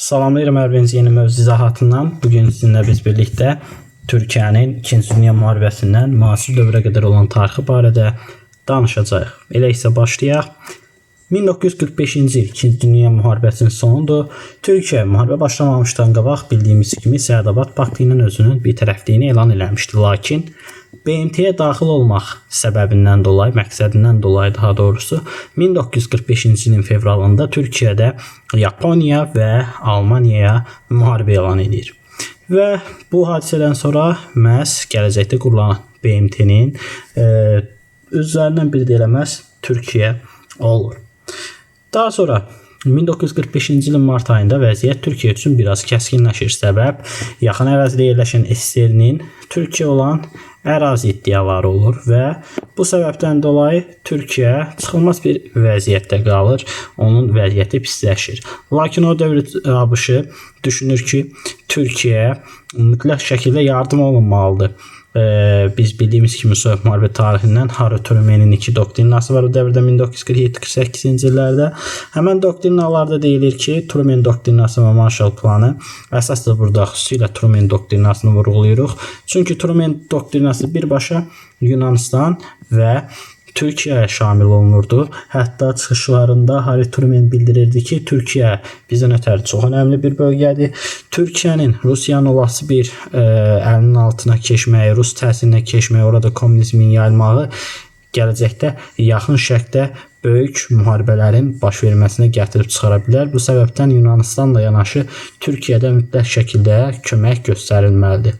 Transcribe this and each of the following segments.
Salamlayırım hər birinizi yeni mövzu izahatından. Bugün sizinlə biz birlikdə Türkiyənin 2-ci Dünya müharibəsindən müasir dövrə qədər olan tarixi barədə danışacağıq. Elə isə başlayaq. 1945-ci il 2-ci Dünya müharibəsinin sonudur. Türkiyə müharibə başlamamışdan qabaq bildiyimiz kimi Səadabad paktı ilə özünün bitərəfliyini elan eləmişdi. Lakin BMT-yə daxil olmaq səbəbindən dolayı, məqsədindən dolayı daha doğrusu 1945-ci ilin fevralında Türkiyədə Yaponiya və Almaniyaya müharibə elan edir. Və bu hadisədən sonra məhz gələcəkdə qurulan BMT-nin üzvlərindən biri deyiləməz Türkiyə olur. Daha sonra 1945-ci ilin mart ayında vəziyyət Türkiyə üçün biraz kəskinləşir. Səbəb yaxın ərazidə yerləşən SSR-nin Türkiyə olan ərazi iddiaları olur və bu səbəbdən dolayı Türkiyə çıxılmaz bir vəziyyətdə qalır. Onun vəziyyəti pisləşir. Lakin o dövr ABŞ düşünür ki, Türkiyəyə mütləq şəkildə yardım olunmalıdır. Biz bildiyimiz kimi Sovet müharibə tarixindən Harry Truman'ın 2 doktrinası var o dövrdə 1947-48-ci illərdə. Həmən doktrinalarda deyilir ki, Truman doktrinası və Marshall planı əsasda burada xüsusilə Truman doktrinasını vurğulayırıq. Çünki Truman doktrinası birbaşa Yunanistan və Türkiyəyə şamil olunurdu. Hətta çıxışlarında Harry Truman bildirirdi ki, Türkiyə bizdən ötəri çox önəmli bir bölgədir. Türkiyənin Rusiyanın olası bir əlinin altına keçməyi, Rus təsirinə keçməyi, orada kommunizmin yayılmağı gələcəkdə yaxın şərqdə böyük müharibələrin baş verməsinə gətirib çıxara bilər. Bu səbəbdən Yunanistanla yanaşı Türkiyədə mütləq şəkildə kömək göstərilməlidir.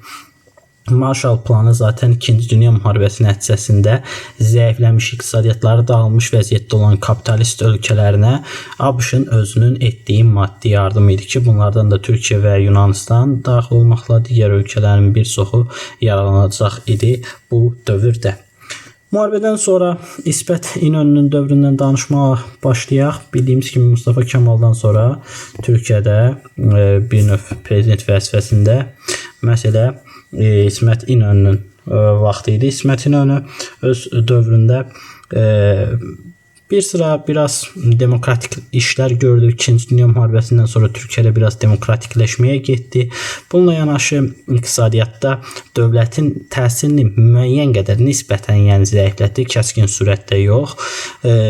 Marshall planı zaten 2-ci Dünya müharibəsi nəticəsində zəifləmiş iqtisadiyyatları dağılmış vəziyyətdə olan kapitalist ölkələrinə ABŞ-ın özünün etdiyi maddi yardım idi ki, bunlardan da Türkiyə və Yunanistan daxil olmaqla digər ölkələrin bir çoxu yaralanacaq idi bu dövrdə. Müharibədən sonra İsmət İnönünün dövründən danışmağa başlayaq. Bildiyimiz kimi Mustafa Kemal'dan sonra Türkiyədə bir növ prezident vəzifəsində məsələ İsmət İnönünün vaxtı idi. İsmət İnönü öz dövründə bir sıra biraz demokratik işlər gördü. 2-ci Dünya müharibəsindən sonra Türkiyədə biraz demokratikləşməyə getdi. Bununla yanaşı iqtisadiyyatda dövlətin təsirini müəyyən qədər nisbətən zəiflətdi, kəskin sürətdə yox.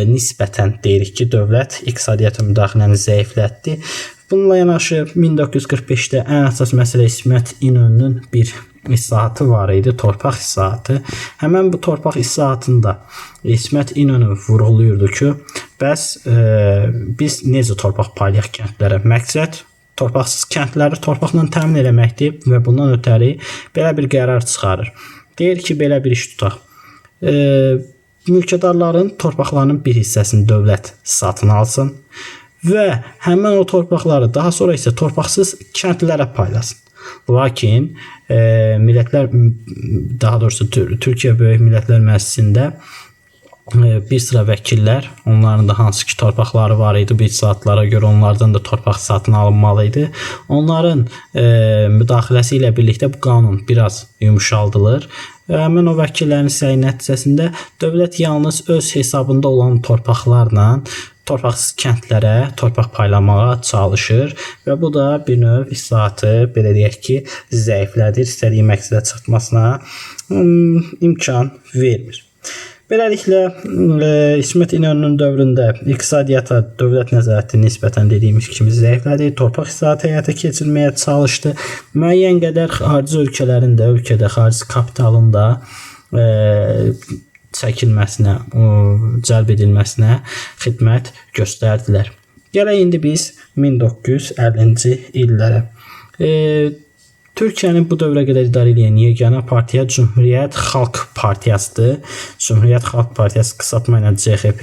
Nisbətən deyirik ki, dövlət iqtisadiyyata müdaxiləni zəiflətdi. Bununla yanaşı 1945-də ən əsas məsələ İsmət İnönünün bir islahatı var idi, torpaq islahatı. Həmən bu torpaq islahatında İsmət İnönü vurğulayırdı ki, bəs biz necə torpaq paylayaq kəndlərə? Məqsəd torpaqsız kəndləri torpaqla təmin eləməkdir və bundan ötəri belə bir qərar çıxarır. Deyir ki, belə bir iş tutaq. Mülkədarların torpaqlarının bir hissəsini dövlət satın alsın və həmən o torpaqları daha sonra isə torpaqsız kəndlərə paylasın. Lakin millətlər, daha doğrusu Türkiyə Böyük Millətlər Məclisində bir sıra vəkillər, onların da hansı ki torpaqları var idi, bu icraatlara görə onlardan da torpaq satın alınmalı idi. Onların müdaxiləsi ilə birlikdə bu qanun biraz yumuşaldılır. Həmin o vəkillərin səyi nəticəsində dövlət yalnız öz hesabında olan torpaqlarla torpaqsız kəndlərə torpaq paylamağa çalışır və bu da bir növ islahatı, belə deyək ki, zəiflədir, istədiyi məqsədə çatmasına imkan vermir. Beləliklə, İsmət İnönünün dövründə iqtisadiyyata dövlət nəzarəti nisbətən dediyimiz kimi zəiflədi, torpaq islahatı həyata keçirməyə çalışdı. Müəyyən qədər xarici ölkələrin də, ölkədə xarici kapitalın da çəkilməsinə, cəlb edilməsinə xidmət göstərdilər. Gələk indi biz 1950-ci illərə. Türkiyənin bu dövrə qədər idarə edən yeganə partiya Cümhuriyyət Xalq Partiyasıdır. Cümhuriyyət Xalq Partiyası qısaltma ilə CXP.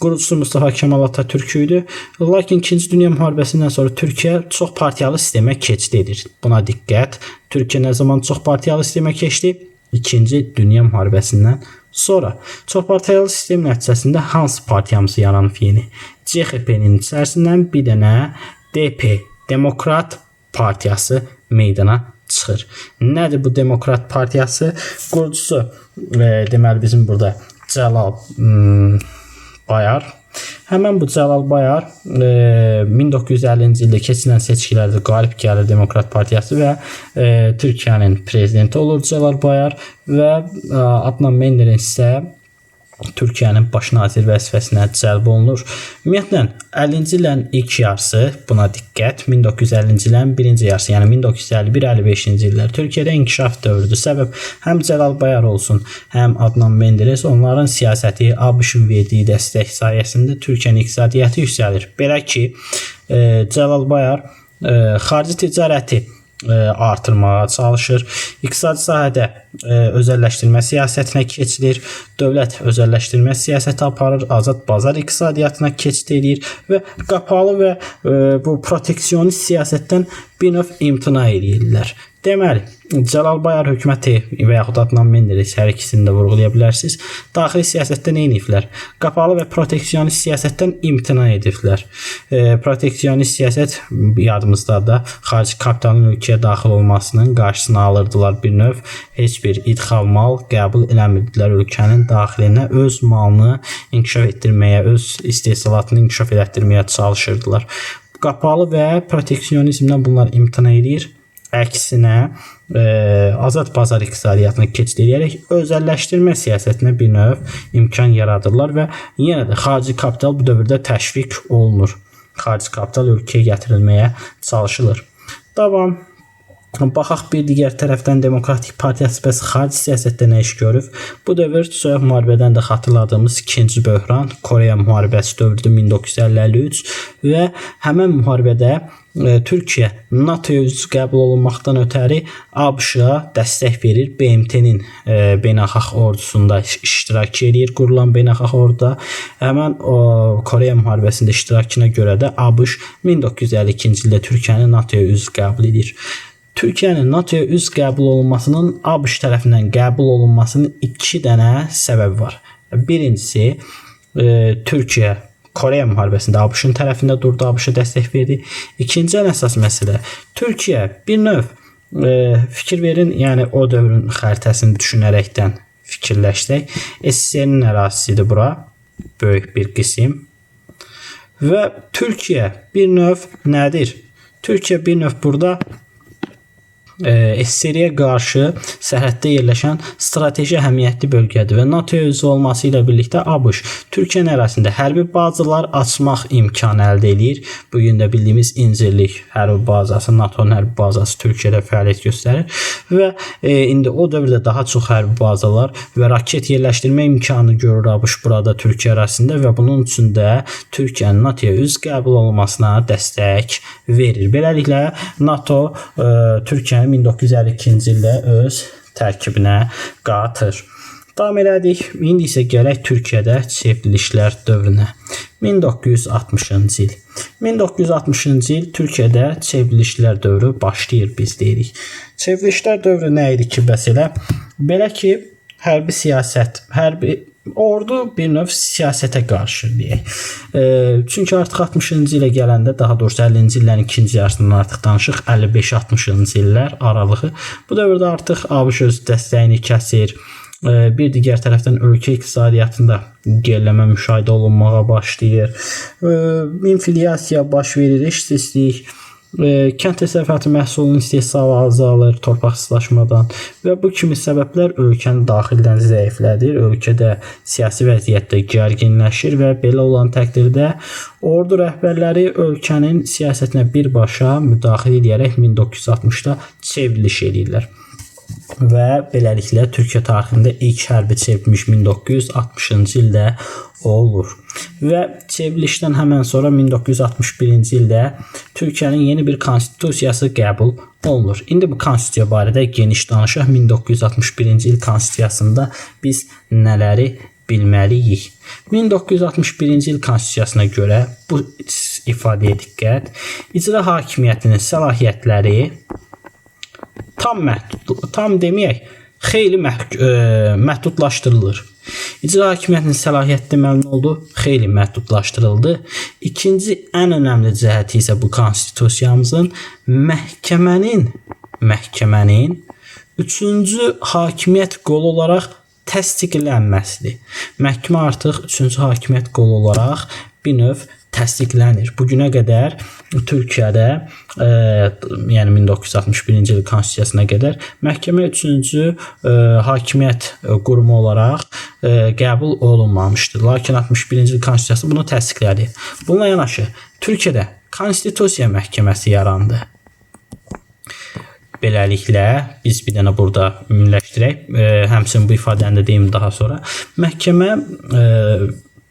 Qurucusu Mustafa Kemal Atatürk idi. Lakin 2-ci Dünya müharibəsindən sonra Türkiyə çox partiyalı sistemə keçid edir. Buna diqqət. Türkiyə nə zaman çox partiyalı sistemə keçdi? 2-ci Dünya müharibəsindən sonra. Çox partiyalı sistem nəticəsində hansı partiyamızı yaranıb yeni? CXP-nin içərisindən bir dənə DP, Demokrat Partiyası meydana çıxır. Nədir bu Demokrat Partiyası? Qurucusu deməli bizim burada Cəlal Bayar Həmən bu Cəlal Bayar 1950-ci ildə keçirilən seçkilərdə qalib gəlir Demokrat Partiyası və Türkiyənin prezidenti olur Cəlal Bayar və Adnan Menderes isə Türkiyənin baş nazir vəzifəsinə cəlb olunur. Ümumiyyətlə 50-ci illərin ilk yarısı, buna diqqət, 1950-ci illərin birinci yarısı, yəni 1951-55-ci illər Türkiyədə inkişaf dövrüdür. Səbəb həm Cəlal Bayar olsun, həm Adnan Menderes, onların siyasəti, ABŞ-ın verdiyi dəstək sayəsində Türkiyənin iqtisadiyyatı yüksəlir. Belə ki, Cəlal Bayar xarici ticarəti artırmağa çalışır. İqtisadi sahədə özəlləşdirmə siyasətinə keçilir. Dövlət özəlləşdirmə siyasəti aparır. Azad bazar iqtisadiyyatına keçid edir və qapalı və bu proteksionist siyasətdən bir növ imtina edirlər. Deməli, Cəlal Bayar hökuməti və yaxud Adnan Menderes hər ikisini də vurğulaya bilərsiniz. Daxili siyasətdə nə ediblər? Qapalı və proteksionist siyasətdən imtina ediblər. Proteksionist siyasət yadımızdadır. Xarici kapitalın ölkəyə daxil olmasının qarşısını alırdılar bir növ. Heç bir idxal mal qəbul eləmirdilər ölkənin daxilinə. Öz malını inkişaf etdirməyə, öz istehsalatını inkişaf etdirməyə çalışırdılar. Qapalı və proteksionizmdən bunlar imtina edir. Əksinə azad bazar iqtisadiyyatına keçid edərək özəlləşdirmə siyasətinə bir növ imkan yaradırlar və yenə də xarici kapital bu dövrdə təşviq olunur. Xarici kapital ölkəyə gətirilməyə çalışılır. Davam. Baxaq bir digər tərəfdən Demokratik Partiyası bəs xarici siyasətdə nə iş görüb? Bu dövr soyuq müharibədən də xatırladığımız ikinci böhran, Koreya müharibəsi dövrüdür 1953 və həmən müharibədə Türkiyə NATO-ya üzv qəbul olunmaqdan ötəri ABŞ-a dəstək verir. BMT-nin beynəlxalq ordusunda iştirak edir, qurulan beynəlxalq orduda. Həmən Koreya müharibəsində iştirakına görə də ABŞ 1952-ci ildə Türkiyəni NATO-ya üzv qəbul edir. Türkiyənin NATO-ya üzv qəbul olunmasının ABŞ tərəfindən qəbul olunmasının iki dənə səbəbi var. Birincisi, Türkiyə Koreya müharibəsində ABŞ-ın tərəfində durdu, ABŞ-a dəstək verdi. İkinci ən əsas məsələ, Türkiyə bir növ fikir verin, yəni o dövrün xəritəsini düşünərəkdən fikirləşsək, SSR-nin ərazisidir bura, böyük bir qism. Və Türkiyə bir növ nədir? Türkiyə bir növ burada SSR-yə qarşı sərhəddə yerləşən strateji əhəmiyyətli bölgədir və NATO-ya üzv olması ilə birlikdə ABŞ Türkiyənin ərazisində hərbi bazalar açmaq imkanı əldə edir. Bugün də bildiyimiz İncirlik hərbi bazası, NATO-nun hərbi bazası Türkiyədə fəaliyyət göstərir və indi o dövrdə daha çox hərbi bazalar və raket yerləşdirmə imkanı görür ABŞ burada Türkiyə ərazisində və bunun üçün də Türkiyənin NATO-ya üzv qəbul olunmasına dəstək verir. Beləliklə NATO Türkiyənin 1952-ci ildə öz tərkibinə qatır. Davam elədik. İndi isə gələk Türkiyədə çevrilişlər dövrünə. 1960-cı il. 1960-cı il Türkiyədə çevrilişlər dövrü başlayır biz deyirik. Çevrilişlər dövrü nə idi ki, bəs elə? Belə ki, hərbi siyasət, hərbi ordu bir növ siyasətə qarşı deyək. Çünki artıq 60-cı ilə gələndə, daha doğrusu 50-ci illərin ikinci yarısından artıq danışıq, 55-60-cı illər aralığı. Bu dövrdə artıq ABŞ öz dəstəyini kəsir. Bir digər tərəfdən ölkə iqtisadiyyatında geriləmə müşahidə olunmağa başlayır. İnflyasiya baş verir, işsizlik, kənd təsərrüfatı məhsulunun istehsalı azalır torpaqsızlaşmadan və bu kimi səbəblər ölkəni daxildən zəiflədir. Ölkədə siyasi vəziyyətdə gərginləşir və belə olan təqdirdə ordu rəhbərləri ölkənin siyasətinə birbaşa müdaxilə edərək 1960-da çevriliş edirlər. Və beləliklə Türkiyə tarixində ilk hərbi çevriliş 1960-cı ildə olur. Və çevrilişdən həmən sonra 1961-ci ildə Türkiyənin yeni bir konstitusiyası qəbul olunur. İndi bu konstitusiya barədə geniş danışaq. 1961-ci il konstitusiyasında biz nələri bilməliyik? 1961-ci il konstitusiyasına görə bu ifadəyə diqqət. İcra hakimiyyətinin səlahiyyətləri tam deməyək, xeyli məhdudlaşdırılır. İcra hakimiyyətinin səlahiyyəti deməli nə oldu? Xeyli məhdudlaşdırıldı. İkinci ən önəmli cəhəti isə bu konstitusiyamızın məhkəmənin üçüncü hakimiyyət qolu olaraq təsdiqlənməsidir. Məhkəmə artıq üçüncü hakimiyyət qolu olaraq bir növ təsdiqlənir. Bu günə qədər Türkiyədə, yəni 1961-ci il konstitusiyasına qədər məhkəmə 3-cü hakimiyyət qurumu olaraq qəbul olunmamışdır. Lakin 61-ci il konstitusiyası bunu təsdiqlədi. Bununla yanaşı Türkiyədə Konstitusiya Məhkəməsi yarandı. Beləliklə, biz bir dənə burada ümumiləşdirək, həmçinin bu ifadəni də deyim daha sonra. Məhkəmə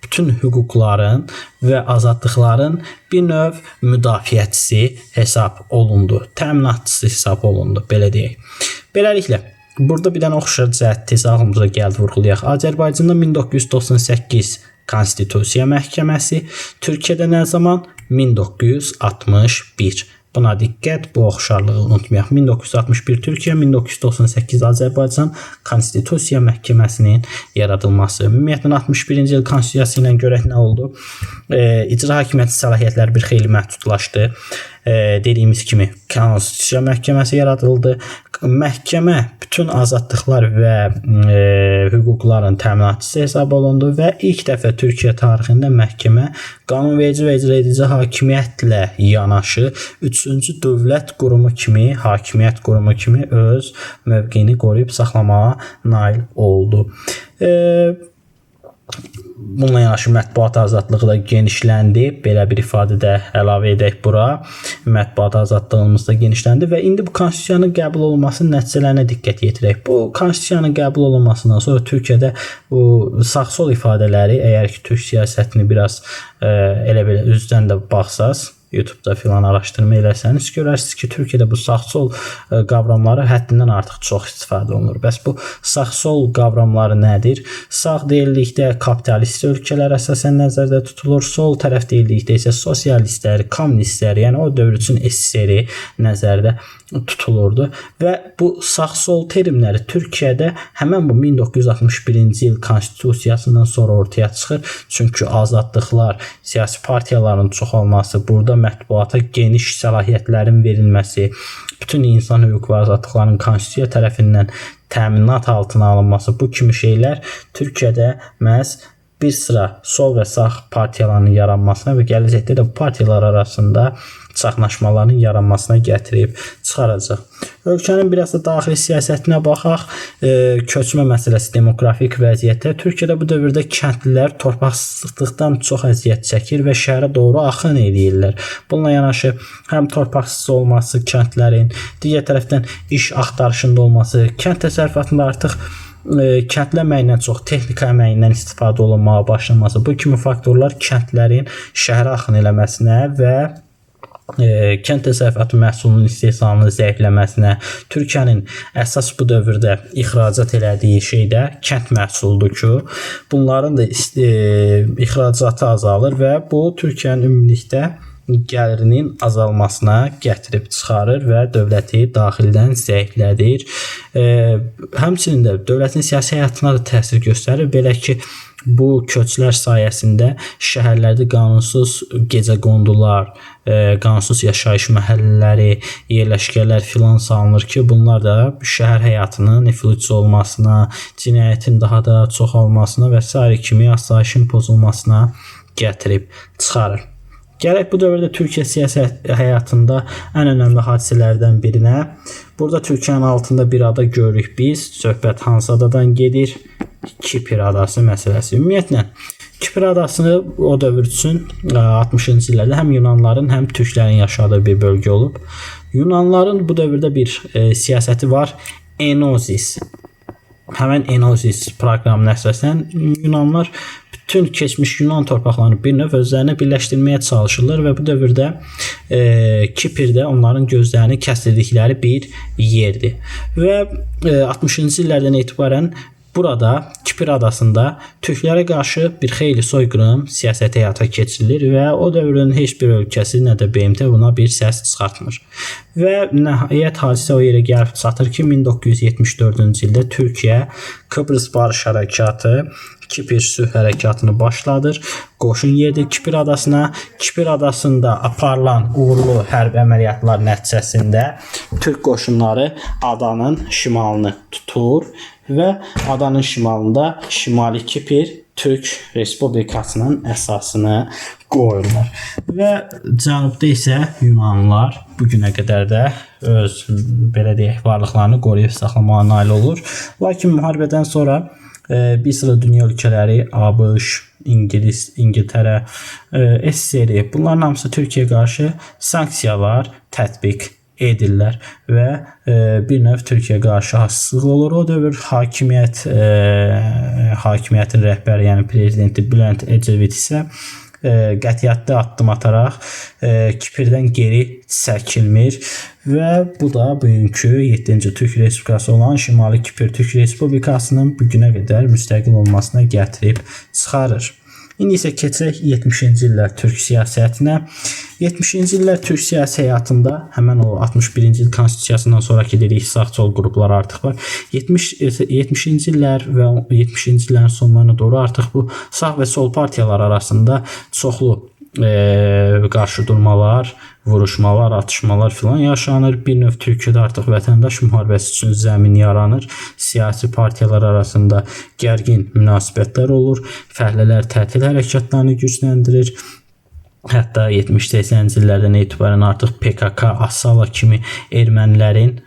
bütün hüquqların və azadlıqların bir növ müdafiəçisi hesab olundu, təminatçısı hesab olundu, belə deyək. Beləliklə, burada bir dənə oxşar cəhət tez ağlımıza gəldi, vurğulayaq. Azərbaycanda 1998 Konstitusiya Məhkəməsi, Türkiyədə nə zaman? 1961. Buna diqqət, bu oxşarlığı unutmayaq. 1961 Türkiyə, 1998 Azərbaycan Konstitusiya Məhkəməsinin yaradılması. Ümumiyyətlə 61-ci il konstitusiyası ilə görək nə oldu? İcra hakimiyyəti səlahiyyətləri bir xeyli məhdudlaşdı. Dediyimiz kimi Konstitusiya Məhkəməsi yaradıldı. Məhkəmə bütün azadlıqlar və hüquqların təminatçısı hesab olundu və ilk dəfə Türkiyə tarixində məhkəmə qanunverici və icra edici hakimiyyətlə yanaşı 3-cü dövlət qurumu kimi, hakimiyyət qurumu kimi öz mövqeyini qoruyub saxlamağa nail oldu. Bununla yanaşı mətbuat azadlığı da genişləndi. Belə bir ifadə də əlavə edək bura. Mətbuat azadlığımız da genişləndi və indi bu konstitusiyanın qəbul olunmasının nəticələrinə diqqət yetirək. Bu konstitusiyanın qəbul olunmasından sonra Türkiyədə bu sağ-sol ifadələri, əgər ki Türk siyasətini biraz elə belə üzdən də baxsaz, YouTube-da filan araşdırma eləsəniz, görərsiniz ki, Türkiyədə bu sağ-sol qavramları həddindən artıq çox istifadə olunur. Bəs bu sağ-sol qavramları nədir? Sağ deyildikdə kapitalist ölkələr əsasən nəzərdə tutulur, sol tərəf deyildikdə isə sosialistlər, kommunistlər, yəni o dövr üçün SSR nəzərdə tutulurdu və bu sağ-sol terminləri Türkiyədə həmən bu 1961-ci il konstitusiyasından sonra ortaya çıxır. Çünki azadlıqlar, siyasi partiyaların çoxalması, burada mətbuata geniş səlahiyyətlərin verilməsi, bütün insan hüquq və azadlıqlarının konstitusiya tərəfindən təminat altına alınması, bu kimi şeylər Türkiyədə məhz bir sıra sol və sağ partiyaların yaranmasına və gələcəkdə də bu partiyalar arasında çaxnaşmaların yaranmasına gətirib çıxaracaq. Ölkənin biraz da daxili siyasətinə baxaq. Köçmə məsələsi, demografik vəziyyətdə Türkiyədə bu dövrdə kəndlilər torpaqsızlıqdan çox əziyyət çəkir və şəhərə doğru axın edirlər. Bununla yanaşı həm torpaqsız olması kəndlərin, digər tərəfdən iş axtarışında olması, kənd təsərrüfatında artıq kəndli əməyindən çox texnika əməyindən istifadə olunmağa başlaması, bu kimi faktorlar kəndlərin şəhərə axın eləməsinə və kənd təsərrüfatı məhsulunun istehsalının zəifləməsinə, Türkiyənin əsas bu dövrdə ixracat elədiyi şey də kənd məhsuludur ki, bunların da ixracatı azalır və bu Türkiyənin ümumilikdə gəlirinin azalmasına gətirib çıxarır və dövləti daxildən zəiflədir. Həmçinin də dövlətin siyasi həyatına da təsir göstərir. Belə ki, bu köçlər sayəsində şəhərlərdə qanunsuz gecəqondular, qanunsuz yaşayış məhəllələri, yerləşkələr filan salınır ki, bunlar da şəhər həyatının nüfuzlu olmasına, cinayətin daha da çoxalmasına və s. kimi asayişin pozulmasına gətirib çıxarır. Gələk bu dövrdə Türkiyə siyasət həyatında ən önəmli hadisələrdən birinə. Burada Türkiyənin altında bir ada görürük biz. Söhbət hansı adadan gedir? Kipr adası məsələsi. Ümumiyyətlə, Kipr adası o dövr üçün 60-cı illərdə həm Yunanların, həm Türklərin yaşadığı bir bölgə olub. Yunanların bu dövrdə bir siyasəti var. Enozis. Həmən Enozis proqramına əsasən Yunanlar bütün keçmiş Yunan torpaqlarını bir növ özlərinə birləşdirməyə çalışırlar və bu dövrdə Kiprdə onların gözlərini kəsdirdikləri bir yerdir. Və 60-cı illərdən etibarən burada Kipr adasında türklərə qarşı bir xeyli soyqırım siyasəti həyata keçirilir və o dövrün heç bir ölkəsi, nə də BMT buna bir səs çıxartmır. Və nəhayət hadisə o yerə gəlib çatır ki, 1974-cü ildə Türkiyə Kıbrıs Barış Hərəkatı, Kipr sülh hərəkatını başladır. Qoşun yerdir Kipr adasına. Kipr adasında aparılan uğurlu hərbi əməliyyatlar nəticəsində Türk qoşunları adanın şimalını tutur və adanın şimalında Şimali Kipr Türk Respublikasının əsasını qoyurlar. Və cənubda isə Yunanlılar bu günə qədər də öz belə deyək varlıqlarını qoruyub saxlamağa nail olur. Lakin müharibədən sonra bir sıra dünya ölkələri, ABŞ, İngilis, İngiltərə, SSR bunların hamısı Türkiyəyə qarşı sanksiyalar tətbiq edirlər və bir növ Türkiyəyə qarşı hassasılıq olur. O dövr hakimiyyətin rəhbəri, yəni prezidenti Bülent Ecevit isə qətiyyətli addım ataraq Kiprdən geri çəkilmir və bu da bugünkü 7-ci Türk Respublikası olan Şimali Kipr Türk Respublikasının bu günə qədər müstəqil olmasına gətirib çıxarır. İndi isə keçək 70-ci illər Türk siyasətinə. 70-ci illər Türk siyasi həyatında həmən o 61-ci il konstitusiyasından sonraki dedik sağçol qruplar artıq var. 70-ci illər və 70-ci illərin sonlarına doğru artıq bu sağ və sol partiyalar arasında çoxlu qarşıdurmalar, vuruşmalar, atışmalar filan yaşanır. Bir növ Türkiyədə artıq vətəndaş müharibəsi üçün zəmin yaranır. Siyasi partiyalar arasında gərgin münasibətlər olur. Fəhlələr tətil hərəkatlarını gücləndirir. Hətta 70-80-ci illərdən etibarən artıq PKK, Asala kimi ermənilərin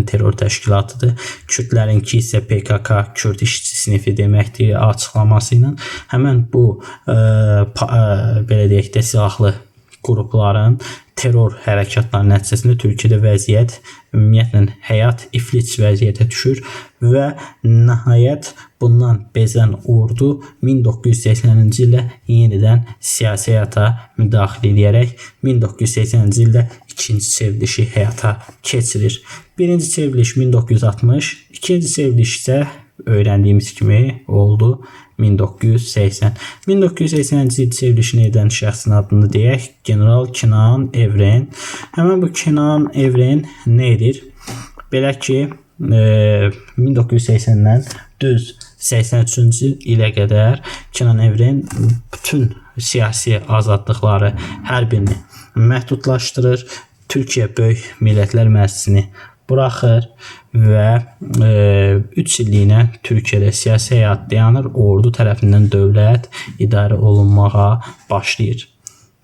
terror təşkilatıdır. Kürdlərinki isə PKK, Kürd işçi sinifi deməkdir açıqlaması ilə. Həmən bu belə deyək də silahlı qrupların terror hərəkatlarının nəticəsində Türkiyədə vəziyyət ümumiyyətlə həyat iflic vəziyyətə düşür və nəhayət bundan bezən ordu 1980-ci ildə yenidən siyasi həyata müdaxilə edərək 1980-ci ildə ikinci çevrilişi həyata keçirir. Birinci çevriliş 1960, ikinci çevriliş isə öyrəndiyimiz kimi oldu 1980. 1980-ci il çevrilişini edən şəxsin adını deyək, General Kenan Evren. Həmən bu Kenan Evren nə edir? Belə ki, 1980-dən düz 83-cü ilə qədər Kenan Evren bütün siyasi azadlıqları hər birini məhdudlaşdırır. Türkiyə Böyük Millətlər Məclisini buraxır və 3 illiyinə Türkiyədə siyasi həyat dayanır, ordu tərəfindən dövlət idarə olunmağa başlayır.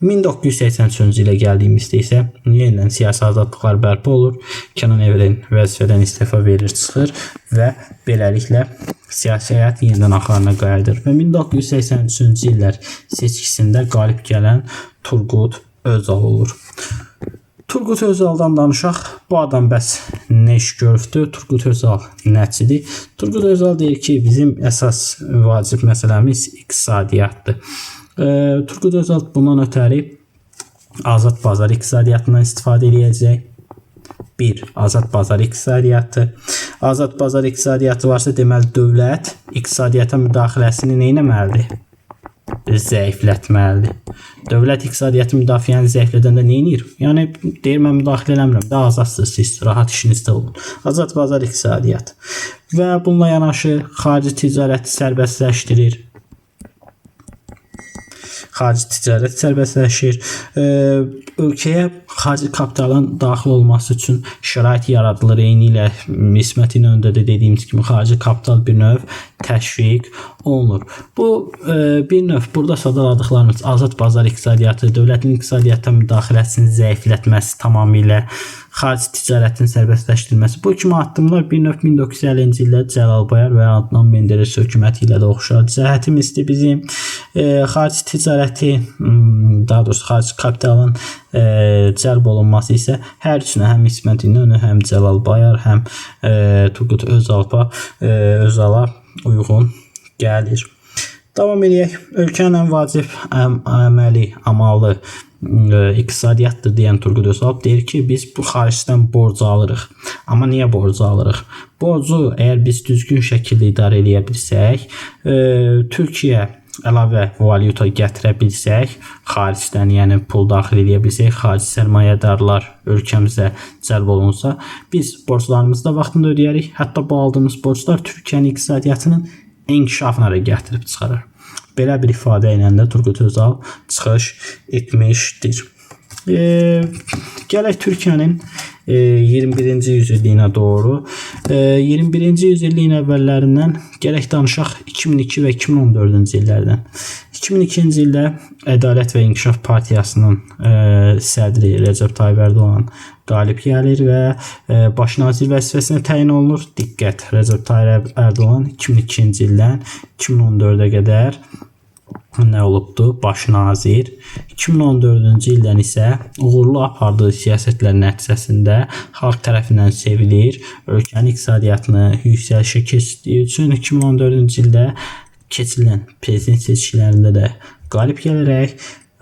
1983-cü ilə gəldiyimizdə isə yenidən siyasi azadlıqlar bərpa olur. Kenan Evren vəzifədən istefa verir, çıxır və beləliklə siyasi həyat yenidən axarına qayıdır. Və 1983-cü illər seçkisində qalib gələn Turgut Özal olur. Turgut Özal'dan danışaq. Bu adam bəs nə iş görübdü? Turgut Özal nəçidir? Turgut Özal deyir ki, bizim əsas vacib məsələmiz iqtisadiyyatdır. Turgut Özal bundan ötəri azad bazar iqtisadiyyatından istifadə edəcək. Bir, azad bazar iqtisadiyyatı. Azad bazar iqtisadiyyatı varsa deməli dövlət iqtisadiyyata müdaxiləsini nə etməlidir? Zəiflətməlidir. Dövlət iqtisadiyyatı müdafiəni zəiflədəndə nə edir? Yəni deyir mən müdaxilə eləmirəm, də azadsınız siz, rahat işinizdə olun. Azad bazar iqtisadiyyatı. Və bununla yanaşı xarici ticarəti sərbəstləşdirir. Xarici ticarət sərbəstləşir. Ölkəyə xarici kapitalın daxil olması üçün şərait yaradılır. Eyni ilə İsmətin önündə də dediyimiz kimi xarici kapital bir növ təşviq olunur. Bu bir növ burada sadaladıqlarımız azad bazar iqtisadiyyatı, dövlətin iqtisadiyyata müdaxiləsini zəiflətməsi tamamilə, xarici ticarətin sərbəstləşdirilməsi. Bu kimi addımlar bir növ 1950-ci ildə Cəlal Bayar və Adnan Menderes hökuməti ilə də oxşar. Cəhətimizdir bizim xarici ticarəti, daha doğrusu xarici kapitalın cəlb olunması isə hər üçünə, həm İsmət İnönü, həm Cəlal Bayar, həm Turgut Özala uyğun gəlir. Davam edək. Ölkənin ən vacib əməli, amalı iqtisadiyyatdır deyən Turgut Özal deyir ki, biz bu xaricdən borc alırıq. Amma niyə borc alırıq? Borcu əgər biz düzgün şəkildə idarə edə bilsək, Türkiyə əlavə valyuta gətirə bilsək, xaricdən, yəni pul daxil edə bilsək, xarici sərmayədarlar ölkəmizə cəlb olunsa, biz borclarımızı da vaxtında ödəyərik. Hətta bu aldığımız borclar Türkiyənin iqtisadiyyatının inkişafına da gətirib çıxarır. Belə bir ifadə ilə də Turgut Özal çıxış etmişdir. Gələk Türkiyənin 21-ci yüzilliyinə doğru. 21-ci yüzilliyin əvvəllərindən gərək danışaq 2002 və 2014-cü illərdən. 2002-ci ildə Ədalət və İnkişaf Partiyasının sədri Rəcəb Tayyib Ərdoğan qalib gəlir və baş nazir vəzifəsinə təyin olunur. Diqqət, Rəcəb Tayyib Ərdoğan 2002-ci ildən 2014-ə qədər nə olubdu? Baş nazir. 2014-cü ildən isə uğurlu apardığı siyasətlərin nəticəsində xalq tərəfindən sevilir. Ölkənin iqtisadiyyatını yüksəlişə keçirdiyi üçün 2014-cü ildə keçirilən prezident seçkilərində də qalib gələrək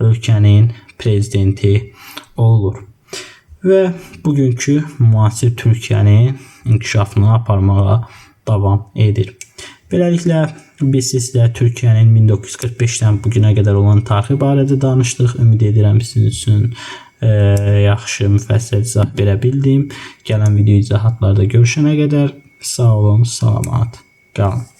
ölkənin prezidenti olur. Və bugünkü müasir Türkiyənin inkişafını aparmağa davam edir. Beləliklə biz sizlə Türkiyənin 1945-dən bugünə qədər olan tarixi barədə danışdıq. Ümid edirəm sizin üçün yaxşı, müfəssəl izah verə bildim. Gələn video izahatlarda görüşənə qədər sağ olun, salamat qalın.